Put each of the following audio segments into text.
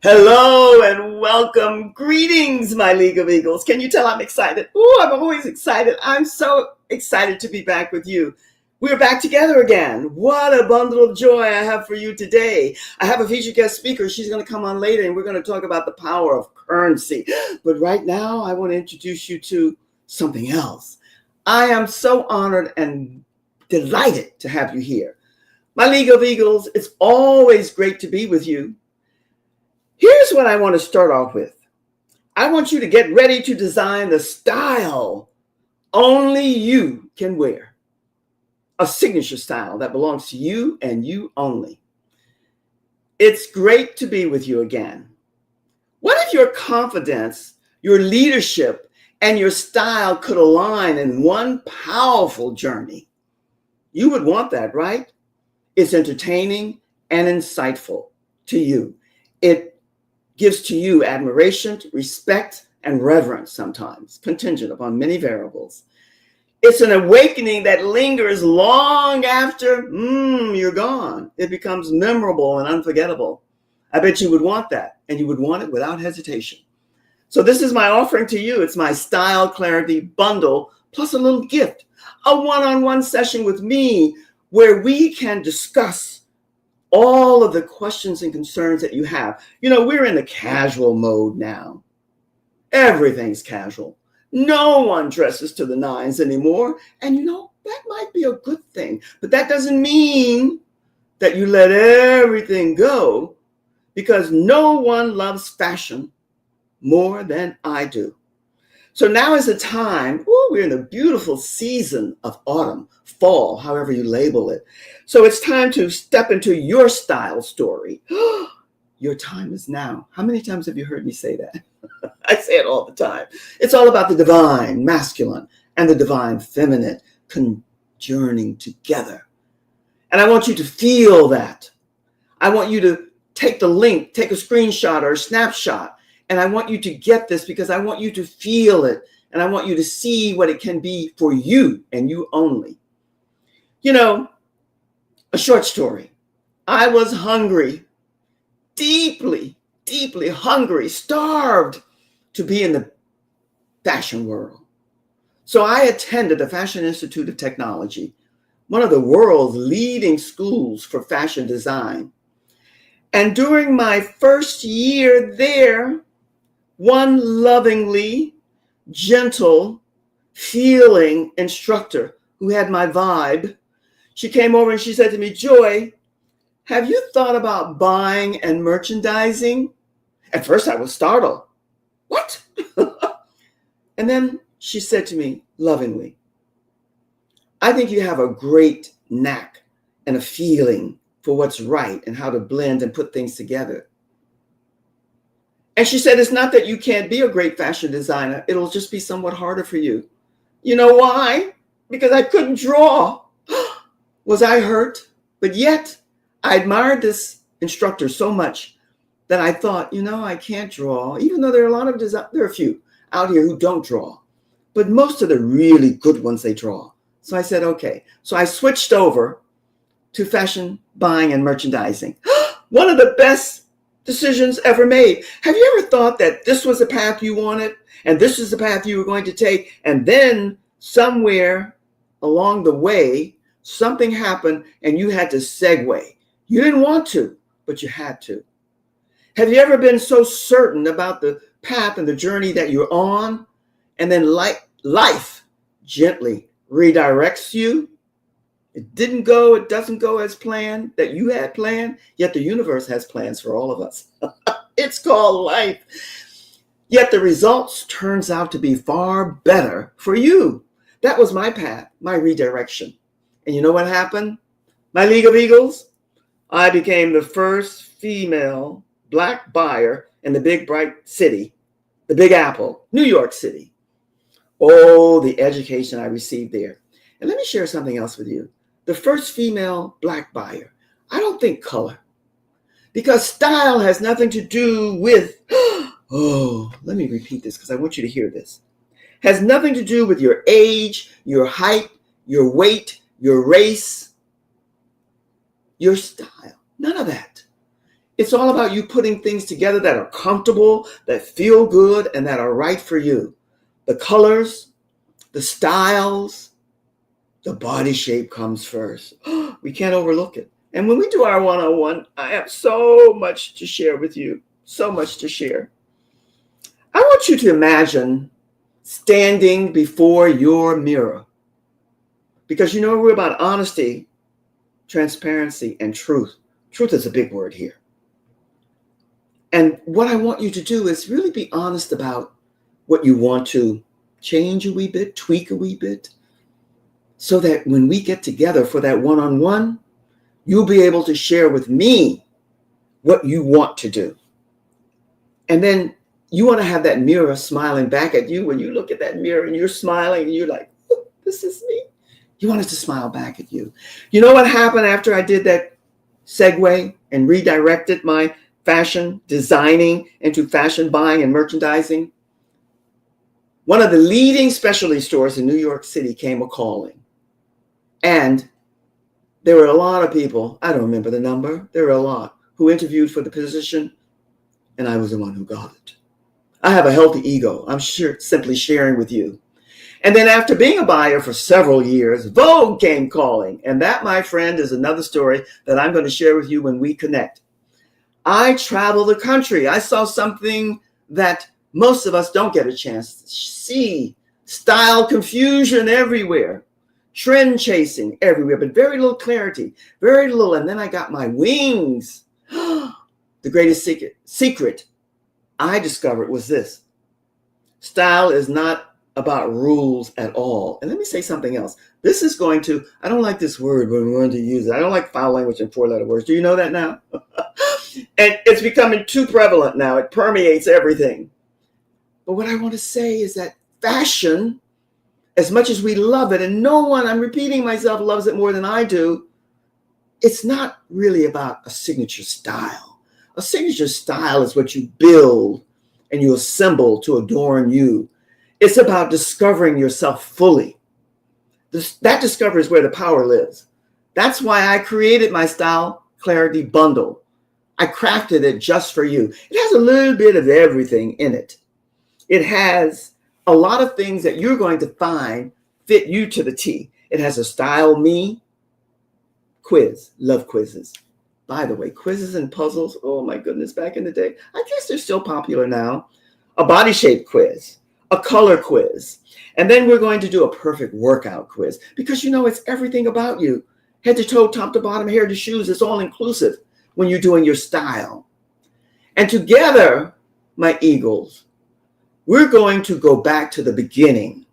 Hello and welcome. Greetings, my League of Eagles. Can you tell I'm excited? Ooh, I'm always excited. I'm so excited to be back with you. We're back together again. What a bundle of joy I have for you today. I have a featured guest speaker. She's going to come on later and we're going to talk about the power of currency. But right now, I want to introduce you to something else. I am so honored and delighted to have you here. My League of Eagles, it's always great to be with you. Here's what I want to start off with. I want you to get ready to design the style only you can wear. A signature style that belongs to you and you only. It's great to be with you again. What if your confidence, your leadership, and your style could align in one powerful journey? You would want that, right? It's entertaining and insightful to you. It gives to you admiration, respect, and reverence sometimes, contingent upon many variables. It's an awakening that lingers long after you're gone. It becomes memorable and unforgettable. I bet you would want that, and you would want it without hesitation. So this is my offering to you. It's my Style Clarity Bundle, plus a little gift, a one-on-one session with me where we can discuss all of the questions and concerns that you have. You know, we're in the casual mode now. Everything's casual. No one dresses to the nines anymore. And you know, that might be a good thing. But that doesn't mean that you let everything go, because no one loves fashion more than I do. So now is the time, we're in a beautiful season of autumn, fall, however you label it. So it's time to step into your style story. Your time is now. How many times have you heard me say that? I say it all the time. It's all about the divine masculine and the divine feminine conjoining together. And I want you to feel that. I want you to take the link, take a screenshot or a snapshot. And I want you to get this because I want you to feel it. And I want you to see what it can be for you and you only. You know, a short story. I was hungry, deeply, deeply hungry, starved to be in the fashion world. So I attended the Fashion Institute of Technology, one of the world's leading schools for fashion design. And during my first year there, one lovingly, gentle, feeling instructor who had my vibe, she came over and she said to me, "Joy, have you thought about buying and merchandising?" At first I was startled. What? And then she said to me lovingly, "I think you have a great knack and a feeling for what's right and how to blend and put things together." And she said, "It's not that you can't be a great fashion designer. It'll just be somewhat harder for you." You know why? Because I couldn't draw. Was I hurt? But yet I admired this instructor so much that I thought, I can't draw, even though there are a lot of there are a few out here who don't draw, but most of the really good ones, they draw. So I said, okay. So I switched over to fashion buying and merchandising. One of the best decisions ever made. Have you ever thought that this was the path you wanted and this is the path you were going to take, and then somewhere along the way something happened and you had to segue? You didn't want to, but you had to. Have you ever been so certain about the path and the journey that you're on, and then life gently redirects you? It doesn't go as planned, that you had planned, yet the universe has plans for all of us. It's called life. Yet the results turns out to be far better for you. That was my path, my redirection. And you know what happened? My League of Eagles, I became the first female Black buyer in the big bright city, the Big Apple, New York City. Oh, the education I received there. And let me share something else with you. The first female Black buyer. I don't think color, because style has nothing to do with, let me repeat this because I want you to hear this. Has nothing to do with your age, your height, your weight, your race, your style. None of that. It's all about you putting things together that are comfortable, that feel good, and that are right for you. The colors, the styles, the body shape comes first. We can't overlook it. And when we do our one-on-one, I have so much to share with you, so much to share. I want you to imagine standing before your mirror, because you know we're about honesty, transparency, and truth. Truth is a big word here. And what I want you to do is really be honest about what you want to change a wee bit, tweak a wee bit, so that when we get together for that one-on-one, you'll be able to share with me what you want to do. And then you want to have that mirror smiling back at you. When you look at that mirror and you're smiling and you're like, oh, this is me. You want it to smile back at you. You know what happened after I did that segue and redirected my fashion designing into fashion buying and merchandising? One of the leading specialty stores in New York City came a calling. And there were a lot of people, I don't remember the number, there were a lot who interviewed for the position, and I was the one who got it. I have a healthy ego, I'm sure, simply sharing with you. And then after being a buyer for several years, Vogue came calling. And that, my friend, is another story that I'm going to share with you when we connect. I traveled the country. I saw something that most of us don't get a chance to see. Style confusion everywhere. Trend chasing everywhere, but very little clarity. Very little. And then I got my wings. The greatest secret I discovered was this. Style is not about rules at all. And let me say something else. This is going to, I don't like this word, but I'm going to use it. I don't like foul language and four-letter words. Do you know that now? And it's becoming too prevalent now. It permeates everything. But what I want to say is that fashion, as much as we love it, and no one, I'm repeating myself, loves it more than I do, it's not really about a signature style. A signature style is what you build and you assemble to adorn you. It's about discovering yourself fully. That discovery is where the power lives. That's why I created my Style Clarity Bundle. I crafted it just for you. It has a little bit of everything in it. It has a lot of things that you're going to find fit you to the T. It has a Style Me quiz. Love quizzes. By the way, quizzes and puzzles, oh my goodness, back in the day, I guess they're still popular now. A body shape quiz, a color quiz, and then we're going to do a perfect workout quiz, because you know it's everything about you. Head to toe, top to bottom, hair to shoes, it's all inclusive when you're doing your style. And together, my eagles, we're going to go back to the beginning,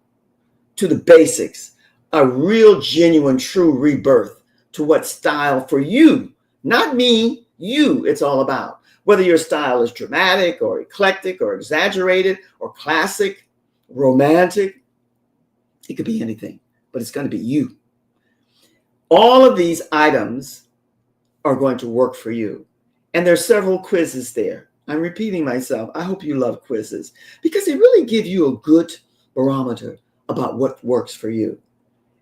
to the basics, a real, genuine, true rebirth to what style for you, not me, you, it's all about. Whether your style is dramatic or eclectic or exaggerated or classic, romantic, it could be anything, but it's going to be you. All of these items are going to work for you. And there's several quizzes there. I'm repeating myself. I hope you love quizzes because they really give you a good barometer about what works for you.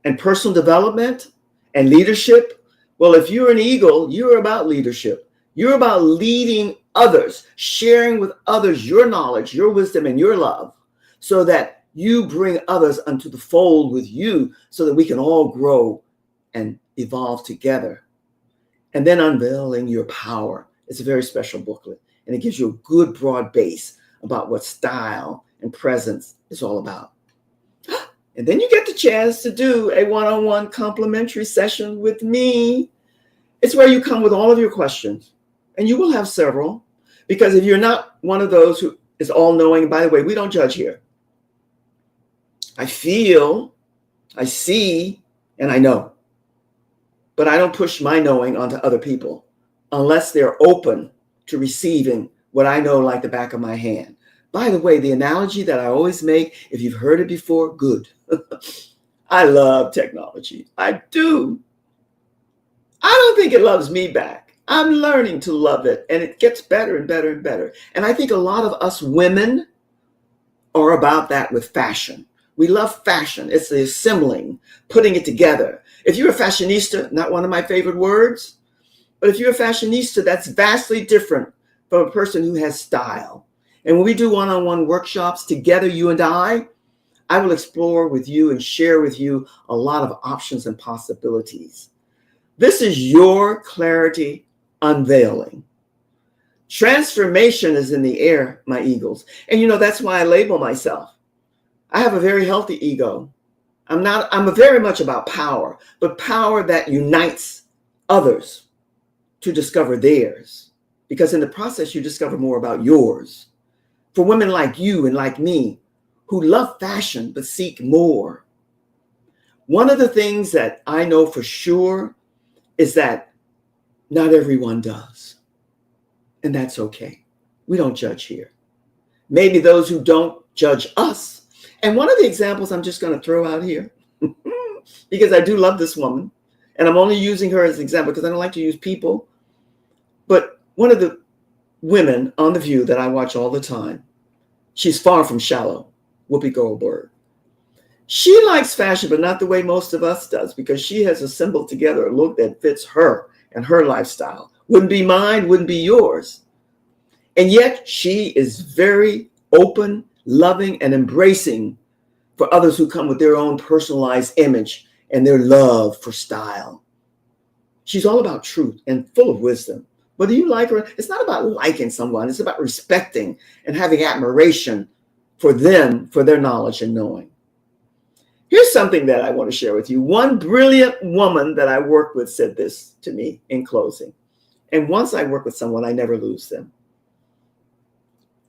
And personal development and leadership, well, if you're an eagle, you're about leadership. You're about leading others, sharing with others your knowledge, your wisdom, and your love, so that you bring others unto the fold with you so that we can all grow and evolve together. And then unveiling your power. It's a very special booklet, and it gives you a good broad base about what style and presence is all about. And then you get the chance to do a one-on-one complimentary session with me. It's where you come with all of your questions, and you will have several, because if you're not one of those who is all-knowing, by the way, we don't judge here. I feel, I see, and I know. But I don't push my knowing onto other people unless they're open to receiving what I know like the back of my hand. By the way, the analogy that I always make, if you've heard it before, good. I love technology. I do. I don't think it loves me back. I'm learning to love it, and it gets better and better and better. And I think a lot of us women are about that with fashion. We love fashion. It's the assembling, putting it together. If you're a fashionista, not one of my favorite words, But if you're a fashionista, that's vastly different from a person who has style. And when we do one-on-one workshops together, you and I will explore with you and share with you a lot of options and possibilities. This is your clarity unveiling. Transformation is in the air, my eagles. And that's why I label myself. I have a very healthy ego. I'm very much about power, but power that unites others to discover theirs. Because in the process, you discover more about yours. For women like you and like me, who love fashion but seek more. One of the things that I know for sure is that not everyone does. And that's okay. We don't judge here. Maybe those who don't judge us. And one of the examples I'm just going to throw out here, because I do love this woman, and I'm only using her as an example because I don't like to use people. But one of the women on The View that I watch all the time, she's far from shallow. Whoopi Goldberg. She likes fashion, but not the way most of us does, because she has assembled together a look that fits her and her lifestyle. Wouldn't be mine, wouldn't be yours. And yet she is very open, loving, and embracing for others who come with their own personalized image and their love for style. She's all about truth and full of wisdom. Whether you like her, it's not about liking someone. It's about respecting and having admiration for them, for their knowledge and knowing. Here's something that I want to share with you. One brilliant woman that I worked with said this to me in closing. And once I work with someone, I never lose them.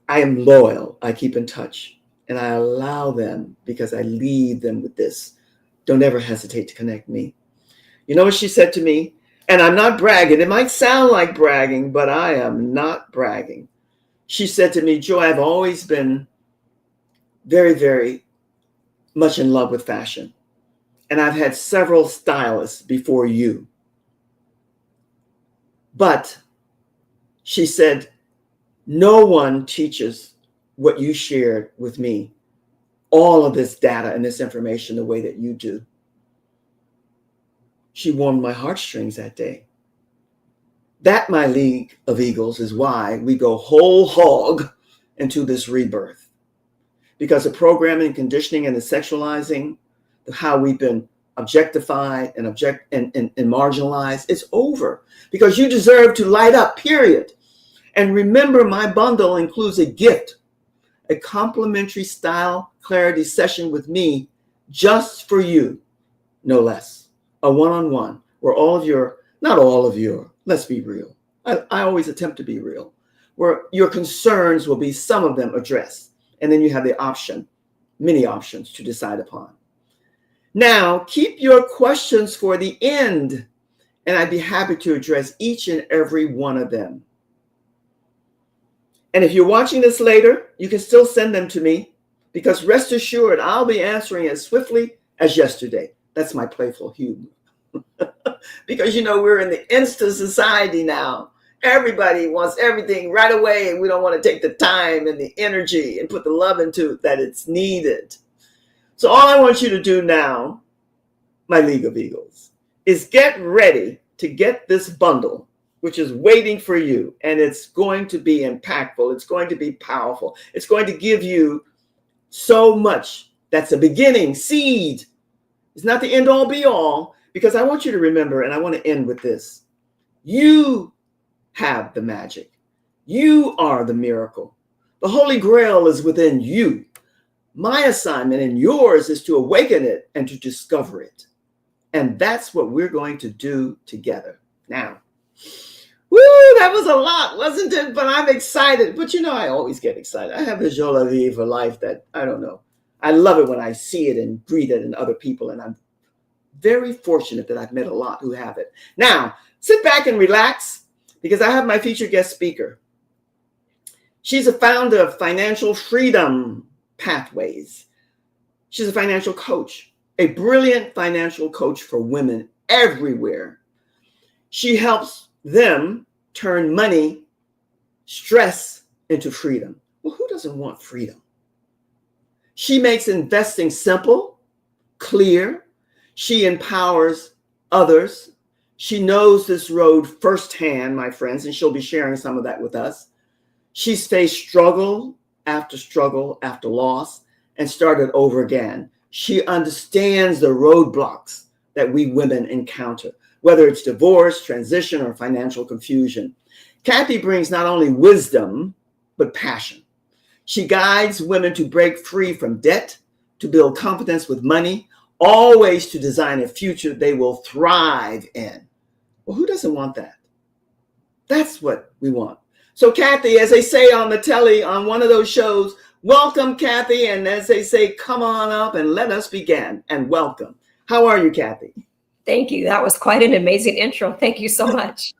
I am loyal. I keep in touch. And I allow them because I leave them with this. Don't ever hesitate to connect me. You know what she said to me? And I'm not bragging. It might sound like bragging, but I am not bragging. She said to me, Joy, I've always been very, very much in love with fashion. And I've had several stylists before you. But she said, no one teaches what you shared with me, all of this data and this information the way that you do. She warmed my heartstrings that day. That, my League of Eagles, is why we go whole hog into this rebirth. Because the programming, conditioning, and the sexualizing, how we've been objectified and marginalized, it's over. Because you deserve to light up, period. And remember, my bundle includes a gift, a complimentary style clarity session with me just for you, no less. A one-on-one where not all of your, let's be real. I always attempt to be real, where your concerns will be, some of them addressed. And then you have the option, many options to decide upon. Now, keep your questions for the end, and I'd be happy to address each and every one of them. And if you're watching this later, you can still send them to me, because rest assured, I'll be answering as swiftly as yesterday. That's my playful humor. Because, we're in the instant society now. Everybody wants everything right away, and we don't want to take the time and the energy and put the love into it that it's needed. So all I want you to do now, my League of Eagles, is get ready to get this bundle, which is waiting for you. And it's going to be impactful. It's going to be powerful. It's going to give you so much. That's a beginning seed. It's not the end all be all, because I want you to remember, and I want to end with this. You have the magic. You are the miracle. The Holy Grail is within you. My assignment and yours is to awaken it and to discover it. And that's what we're going to do together. Now, woo, that was a lot, wasn't it? But I'm excited. But I always get excited. I have a joie la vie for life that, I don't know. I love it when I see it and breathe it in other people. And I'm very fortunate that I've met a lot who have it. Now, sit back and relax, because I have my featured guest speaker. She's a founder of Financial Freedom Pathways. She's a financial coach, a brilliant financial coach for women everywhere. She helps them turn money, stress into freedom. Well, who doesn't want freedom? She makes investing simple, clear. She empowers others. She knows this road firsthand, my friends, and she'll be sharing some of that with us. She's faced struggle after loss and started over again. She understands the roadblocks that we women encounter, whether it's divorce, transition, or financial confusion. Kathy brings not only wisdom, but passion. She guides women to break free from debt, to build confidence with money, always to design a future they will thrive in. Well, who doesn't want that? That's what we want. So Kathy, as they say on the telly on one of those shows, welcome, Kathy. And as they say, come on up and let us begin. And welcome. How are you, Kathy? Thank you. That was quite an amazing intro. Thank you so much.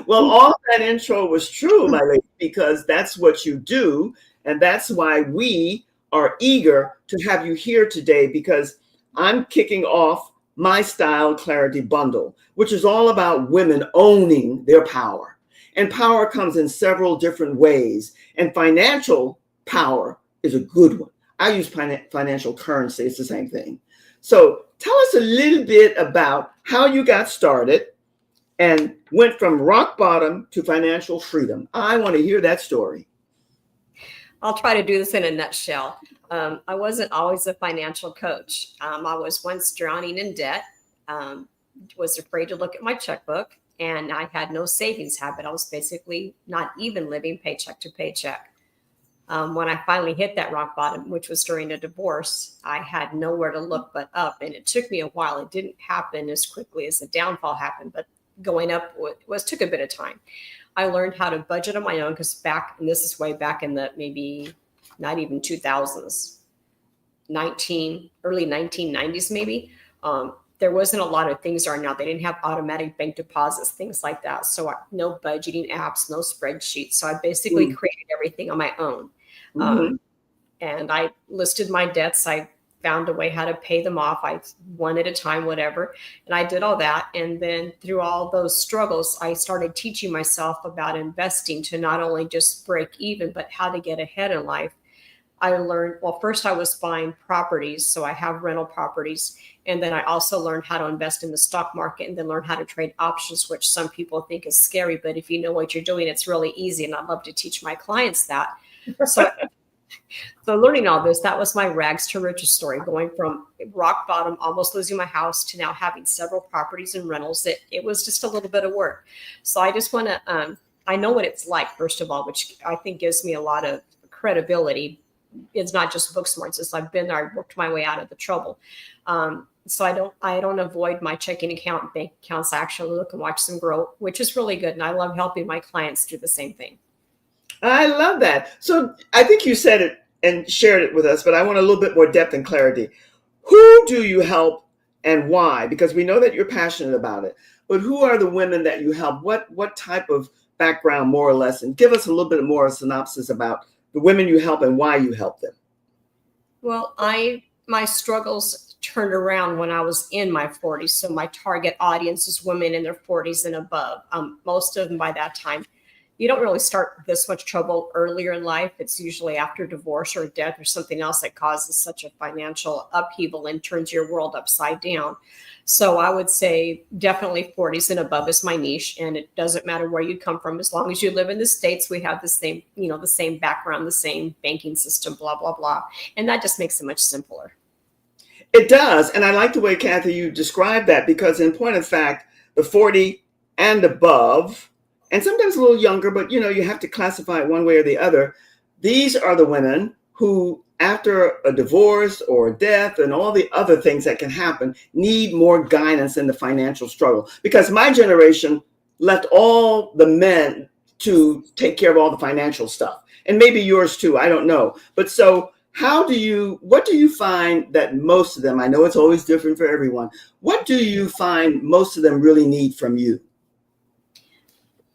Well, all that intro was true, my lady, because that's what you do. And that's why we are eager to have you here today, because I'm kicking off my Style Clarity Bundle, which is all about women owning their power. And power comes in several different ways. And financial power is a good one. I use financial currency. It's the same thing. So tell us a little bit about how you got started and went from rock bottom to financial freedom. I want to hear that story. I'll try to do this in a nutshell. I wasn't always a financial coach. I was once drowning in debt, was afraid to look at my checkbook, and I had no savings habit. I was basically not even living paycheck to paycheck. When I finally hit that rock bottom, which was during a divorce, I had nowhere to look but up. And it took me a while. It didn't happen as quickly as the downfall happened, but going up took a bit of time. I learned how to budget on my own because and this is way back in the maybe not even 2000s, early 1990s maybe. There wasn't a lot of things are now. They didn't have automatic bank deposits, things like that. So no budgeting apps, no spreadsheets. So I basically created everything on my own. And I listed my debts. I found a way how to pay them off. One at a time, whatever. And I did all that. And then through all those struggles, I started teaching myself about investing to not only just break even, but how to get ahead in life. I learned, well, first I was buying properties. So I have rental properties. And then I also learned how to invest in the stock market and then learn how to trade options, which some people think is scary. But if you know what you're doing, it's really easy. And I love to teach my clients that. So learning all this, that was my rags to riches story, going from rock bottom, almost losing my house, to now having several properties and rentals. It was just a little bit of work. So I just want to, I know what it's like, first of all, which I think gives me a lot of credibility. It's not just book smart. It's I've been there, I worked my way out of the trouble. So I don't avoid my checking account and bank accounts. I actually look and watch them grow, which is really good. And I love helping my clients do the same thing. I love that. So I think you said it and shared it with us, but I want a little bit more depth and clarity. Who do you help and why? Because we know that you're passionate about it, but who are the women that you help? What type of background, more or less? And give us a little bit more of a synopsis about the women you help and why you help them. Well, my struggles turned around when I was in my 40s. So my target audience is women in their 40s and above. Most of them by that time. You don't really start this much trouble earlier in life. It's usually after divorce or death or something else that causes such a financial upheaval and turns your world upside down. So I would say definitely 40s and above is my niche. And it doesn't matter where you come from. As long as you live in the States, we have the same background, the same banking system, blah, blah, blah. And that just makes it much simpler. It does. And I like the way, Kathy, you described that, because in point of fact, the 40 and above, and sometimes a little younger, but you have to classify it one way or the other. These are the women who, after a divorce or a death and all the other things that can happen, need more guidance in the financial struggle. Because my generation left all the men to take care of all the financial stuff. And maybe yours too, I don't know. But so what do you find that most of them, I know it's always different for everyone, what do you find most of them really need from you?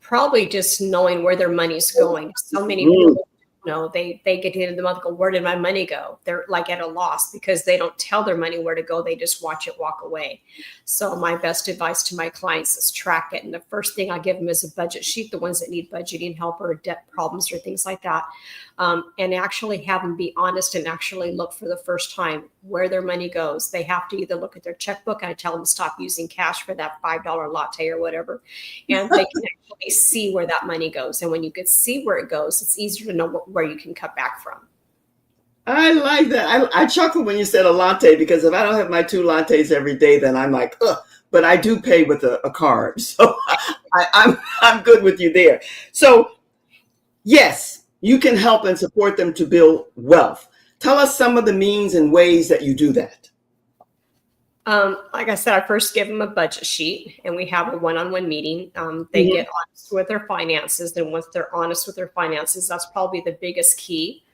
Probably just knowing where their money's going. So many people know. They get to the end of the month, go, where did my money go? They're like at a loss because they don't tell their money where to go. They just watch it walk away. So my best advice to my clients is track it. And the first thing I give them is a budget sheet, the ones that need budgeting help or debt problems or things like that. And actually have them be honest and actually look for the first time where their money goes. They have to either look at their checkbook, and I tell them to stop using cash for that $5 latte or whatever. And they can actually see where that money goes. And when you can see where it goes, it's easier to know where you can cut back from. I like that. I chuckle when you said a latte, because if I don't have my 2 lattes every day, then I'm like, ugh. But I do pay with a card. So I'm good with you there. So yes, you can help and support them to build wealth. Tell us some of the means and ways that you do that. Like I said, I first give them a budget sheet, and we have a one-on-one meeting. They get honest with their finances. And once they're honest with their finances, that's probably the biggest key.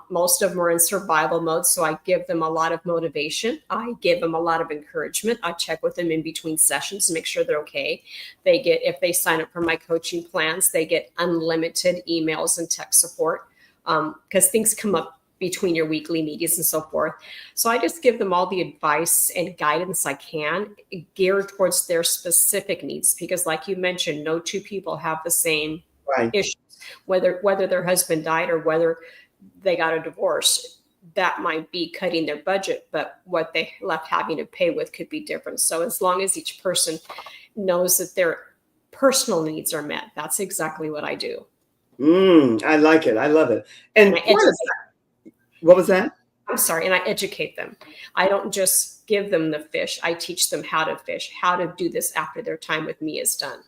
Most of them are in survival mode. So I give them a lot of motivation. I give them a lot of encouragement. I check with them in between sessions to make sure they're okay. They get, if they sign up for my coaching plans, they get unlimited emails and tech support, because things come up between your weekly meetings and so forth. So I just give them all the advice and guidance I can, geared towards their specific needs. Because like you mentioned, no 2 people have the same issues, whether their husband died or whether they got a divorce. That might be cutting their budget, but what they left having to pay with could be different. So as long as each person knows that their personal needs are met, that's exactly what I do. I like it. I love it. And what was that? I'm sorry. And I educate them. I don't just give them the fish. I teach them how to fish, how to do this after their time with me is done.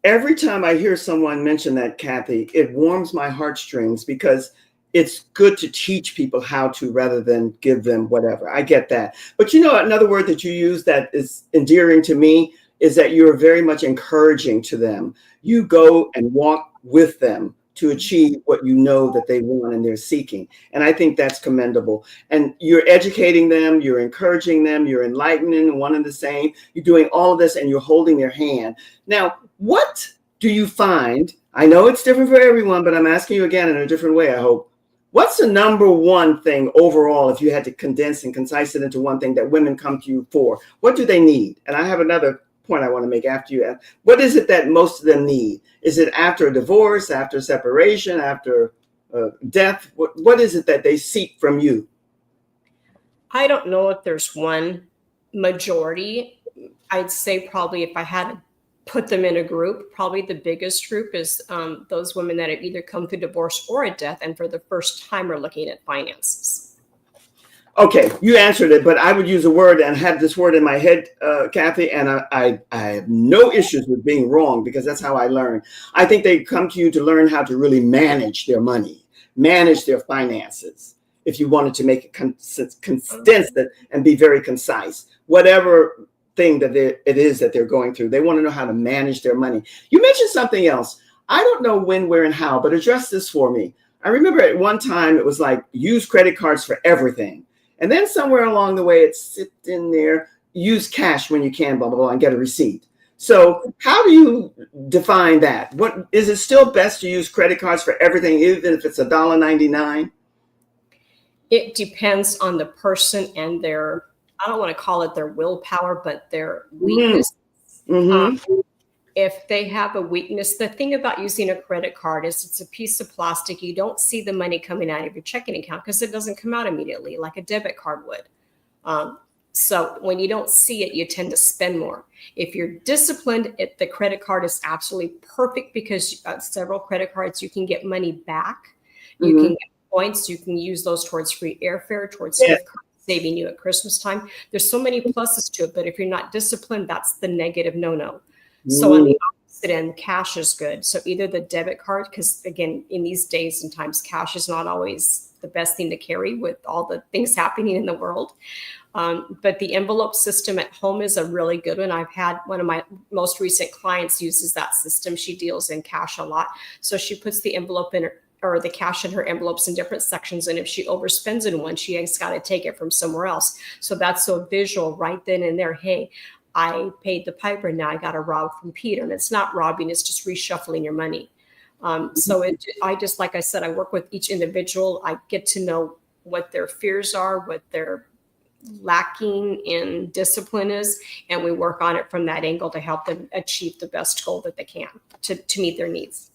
Every time I hear someone mention that, Kathy, it warms my heartstrings, because it's good to teach people how to rather than give them whatever. I get that. But you know, another word that you use that is endearing to me is that you're very much encouraging to them. You go and walk with them to achieve what you know that they want and they're seeking. And I think that's commendable. And you're educating them, you're encouraging them, you're enlightening one and the same. You're doing all of this and you're holding their hand. Now, what do you find? I know it's different for everyone, but I'm asking you again in a different way, I hope. What's the number one thing overall, if you had to condense and concise it into one thing, that women come to you for? What do they need? And I have another point I want to make after you. What is it that most of them need? Is it after a divorce, after separation, after death? What is it that they seek from you? I don't know if there's one majority. I'd say probably if I had to put them in a group, probably the biggest group is those women that have either come through divorce or a death, and for the first time are looking at finances. Okay, you answered it, but I would use a word and have this word in my head, Kathy, and I have no issues with being wrong, because that's how I learn. I think they come to you to learn how to really manage their money, manage their finances. If you wanted to make it condense it and be very concise, whatever thing that it is that they're going through, they want to know how to manage their money. You mentioned something else. I don't know when, where, and how, but address this for me. I remember at one time it was like, use credit cards for everything. And then somewhere along the way, it's sit in there, use cash when you can, blah, blah, blah, and get a receipt. So how do you define that? What is it still best to use credit cards for everything, even if it's $1.99? It depends on the person and their, I don't want to call it their willpower, but their weakness. If they have a weakness, the thing about using a credit card is it's a piece of plastic. You don't see the money coming out of your checking account because it doesn't come out immediately like a debit card would. So when you don't see it, you tend to spend more. If you're disciplined, the credit card is absolutely perfect, because several credit cards, you can get money back. You can get points. You can use those towards free airfare, towards gift cards, saving you at Christmas time. There's so many pluses to it, but if you're not disciplined, that's the negative no-no. So on the opposite end, cash is good. So either the debit card, because again, in these days and times, cash is not always the best thing to carry with all the things happening in the world. But the envelope system at home is a really good one. I've had one of my most recent clients uses that system. She deals in cash a lot. So she puts the envelope in or the cash in her envelopes in different sections. And if she overspends in one, she has got to take it from somewhere else. So that's so visual right then and there. Hey, I paid the piper. Now I got to rob from Peter. And it's not robbing. It's just reshuffling your money. I just, like I said, I work with each individual. I get to know what their fears are, what their lacking in discipline is, and we work on it from that angle to help them achieve the best goal that they can to meet their needs.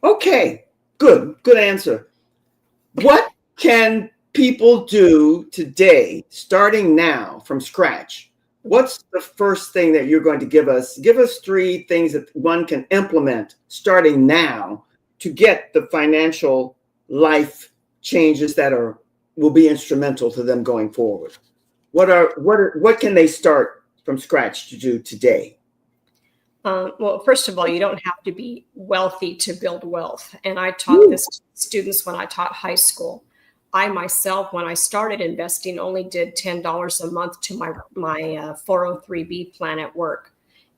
Okay, good answer. What can people do today, starting now from scratch? What's the first thing that you're going to give us? Give us 3 things that one can implement starting now to get the financial life changes that will be instrumental to them going forward. What can they start from scratch to do today? Well, first of all, you don't have to be wealthy to build wealth. And I taught this to students when I taught high school. I myself, when I started investing, only did $10 a month to my 403B plan at work.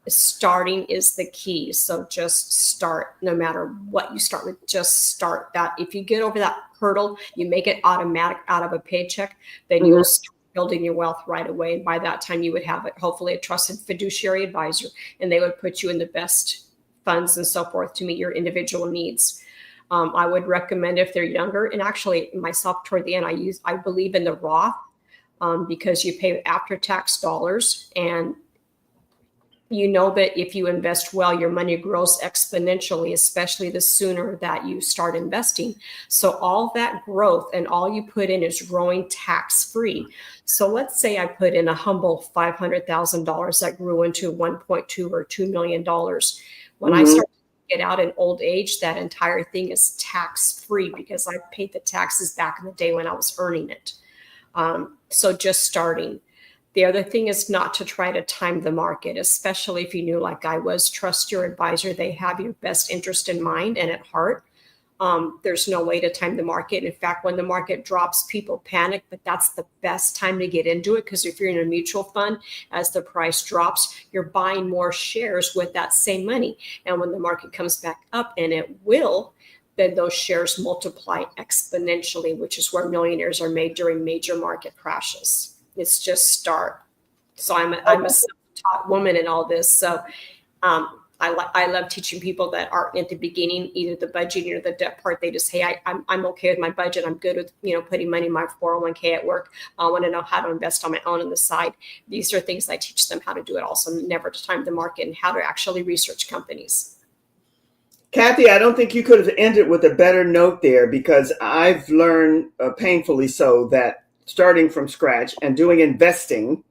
Starting is the key. So just start, no matter what you start with, just start that. If you get over that hurdle, you make it automatic out of a paycheck, then you'll start building your wealth right away. And by that time, you would have hopefully a trusted fiduciary advisor, and they would put you in the best funds and so forth to meet your individual needs. I would recommend if they're younger, and actually myself toward the end, I believe in the Roth because you pay after-tax dollars, and you know that if you invest well, your money grows exponentially, especially the sooner that you start investing. So all that growth and all you put in is growing tax-free. So let's say I put in a humble $500,000 that grew into 1.2 or $2 million. When I start to get out in old age, that entire thing is tax-free because I paid the taxes back in the day when I was earning it. So just starting. The other thing is not to try to time the market, especially if you knew, like I was, trust your advisor. They have your best interest in mind and at heart. There's no way to time the market. In fact, when the market drops, people panic, but that's the best time to get into it because if you're in a mutual fund, as the price drops, you're buying more shares with that same money. And when the market comes back up, and it will, then those shares multiply exponentially, which is where millionaires are made during major market crashes. It's just start. So I'm a self-taught woman in all this. So I love teaching people that aren't at the beginning, either the budgeting or the debt part. They just, hey, I'm okay with my budget. I'm good with, putting money in my 401k at work. I want to know how to invest on my own on the side. These are things I teach them how to do it also, never to time the market and how to actually research companies. Kathy, I don't think you could have ended with a better note there because I've learned painfully so that starting from scratch and doing investing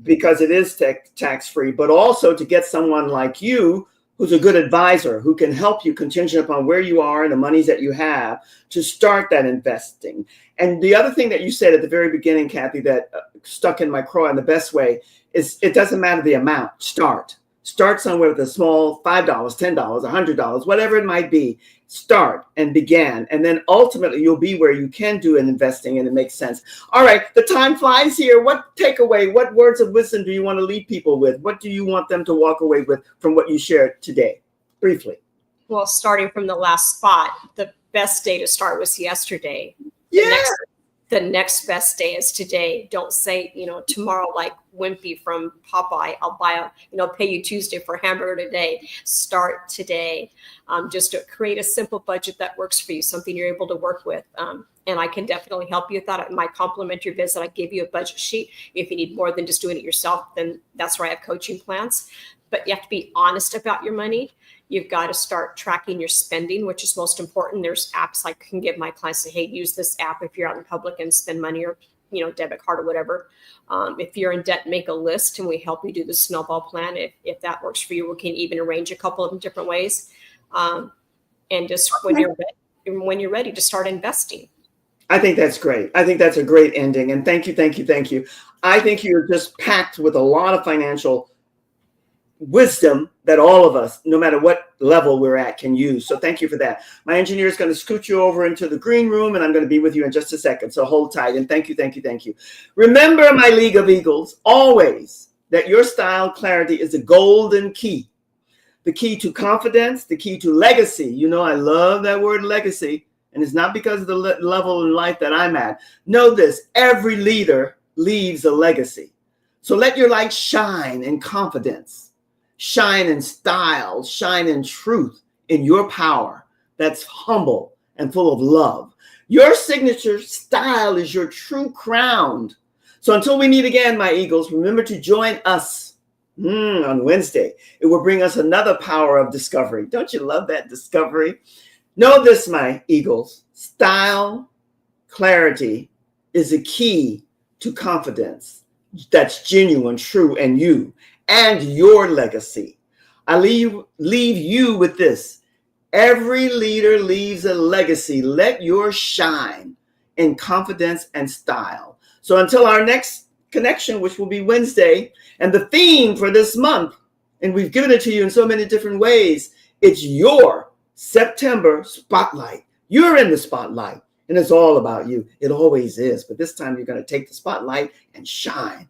because it is tax-free, but also to get someone like you who's a good advisor who can help you contingent upon where you are and the monies that you have to start that investing. And the other thing that you said at the very beginning, Kathy, that stuck in my craw in the best way is it doesn't matter the amount. Start somewhere with a small $5, $10, $100, whatever it might be. Start and begin. And then ultimately you'll be where you can do an investing and it makes sense. All right, the time flies here. What takeaway, what words of wisdom do you want to leave people with? What do you want them to walk away with from what you shared today? Briefly. Well, starting from the last spot, the best day to start was yesterday. Yeah. The next best day is today. Don't say, tomorrow, like Wimpy from Popeye, I'll pay you Tuesday for a hamburger today. Start today. Just to create a simple budget that works for you, something you're able to work with. And I can definitely help you with that. At my complimentary visit, I give you a budget sheet. If you need more than just doing it yourself, then that's where I have coaching plans. But you have to be honest about your money. You've got to start tracking your spending, which is most important. There's apps I can give my clients, say, hey, use this app if you're out in public and spend money or, debit card or whatever. If you're in debt, make a list and we help you do the snowball plan. If that works for you, we can even arrange a couple of different ways. And just when you're ready to start investing. I think that's great. I think that's a great ending. And thank you. I think you're just packed with a lot of financial wisdom that all of us, no matter what level we're at, can use. So thank you for that. My engineer is going to scoot you over into the green room and I'm going to be with you in just a second. So hold tight and thank you. Remember, my League of Eagles, always that your style clarity is the golden key. The key to confidence, the key to legacy. I love that word legacy. And it's not because of the level in life that I'm at. Know this, every leader leaves a legacy. So let your light shine in confidence. Shine in style, shine in truth, in your power that's humble and full of love. Your signature style is your true crown. So until we meet again, my Eagles, remember to join us on Wednesday. It will bring us another power of discovery. Don't you love that discovery? Know this, my Eagles. Style, clarity is a key to confidence that's genuine, true, and you and your legacy. I leave you with this. Every leader leaves a legacy. Let yours shine in confidence and style. So until our next connection, which will be Wednesday, and the theme for this month, and we've given it to you in so many different ways, it's your September spotlight. You're in the spotlight, and it's all about you. It always is, but this time you're going to take the spotlight and shine.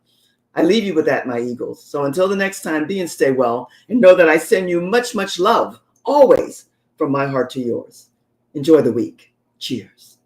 I leave you with that, my Eagles. So until the next time, be and stay well, and know that I send you much, much love, always from my heart to yours. Enjoy the week. Cheers.